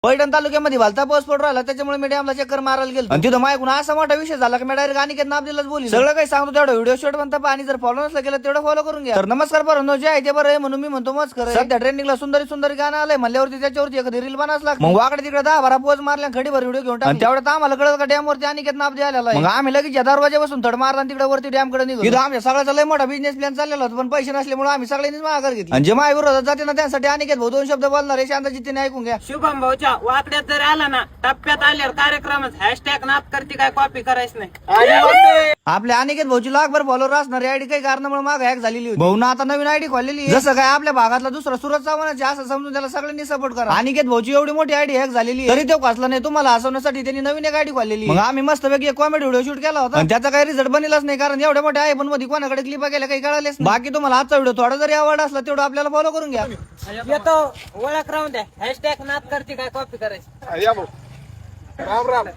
पैठण तालुक्यामध्ये भलता पाऊस पडून राहिला, त्याच्यामुळे मी डॅमला चक्कर मारायला गेलो आणि तिथं मायकून असा मोठा विषय झाला की मी डायरेक्ट अनिकेत नाबदिलच बोली सगळं काही सांगतो तेवढं व्हिडिओ शूट म्हणता आणि जर फॉलो नसलं केलं तेवढं फॉलो करून घ्या. तर नमस्कार बरं जे आहे ते बरं आहे म्हणून मी म्हणतो मस्त खरं सध्या ट्रेंडिंगला सुंदरी सुंदरी गाणं आलंय म्हणल्यावरती त्याच्यावरती एखादी रील बनास लागली. मग वाकडे तिकडे 10-12 पोज मारल्या खडीभर व्हिडिओ घेऊन टाकला. तेवढ्यात आम्हाला कळलं का डॅम वरती अनिकेत नाबदी आलेला आहे. मग आम्ही लगेच या दरवाजापासून थड मारला आणि तिकडे वरती डॅम कडे निघालो. आमच्या सगळ्याचा लय मोठा बिझनेस प्लॅन चाललेला होता, पण पैसे नसल्यामुळे आम्ही सगळ्यांनीच माघार घेतली. आणि जे माझ्या विरोधात जाते ना त्यांसाठी अनिकेत भाऊ 2 शब्द बोलणार आहे, शांतचित्तीने ऐकून घ्या. शुभम भाऊच्या वाकड्यात जर आला ना टप्प्यात आल्यावर कार्यक्रमात हॅशटॅग नाद करते काय कॉपी करायच नाही. आपल्या अनिकेत भाऊची लाखभर फॉलोअर असणारी आयडी काही कारणामुळे माग हॅक झालेली होती. भाऊ आता नवीन आयडी खोललेली जसं काय आपल्या भागातला दुसरा सूरज चव्हाणाचे असं समजून त्याला सगळ्यांनी सपोर्ट करा. अनिकेत भाऊची एवढी मोठी आयडी हॅक झालेली तरी तो वाचला नाही. तुम्हाला हसवण्यासाठी त्यांनी नवीन एक आयडी खोललेली. मग आम्ही मस्तपैकी एक कॉमेडी व्हिडिओ शूट केला होता, त्याचा काही रिझल्ट बनेलाच नाही, कारण एवढ्या मोठ्या आहे पण मध्ये कोणाकडे क्लिपा गेल्या काही कळालेच. बाकी तुम्हाला आजचा व्हिडिओ थोडा जरी आवड असला तेवढं आपल्याला फॉलो करून घ्या. येतो ओळख राहून द्या हॅशटॅग नाद करते काय कॉपी करायची. राम राम.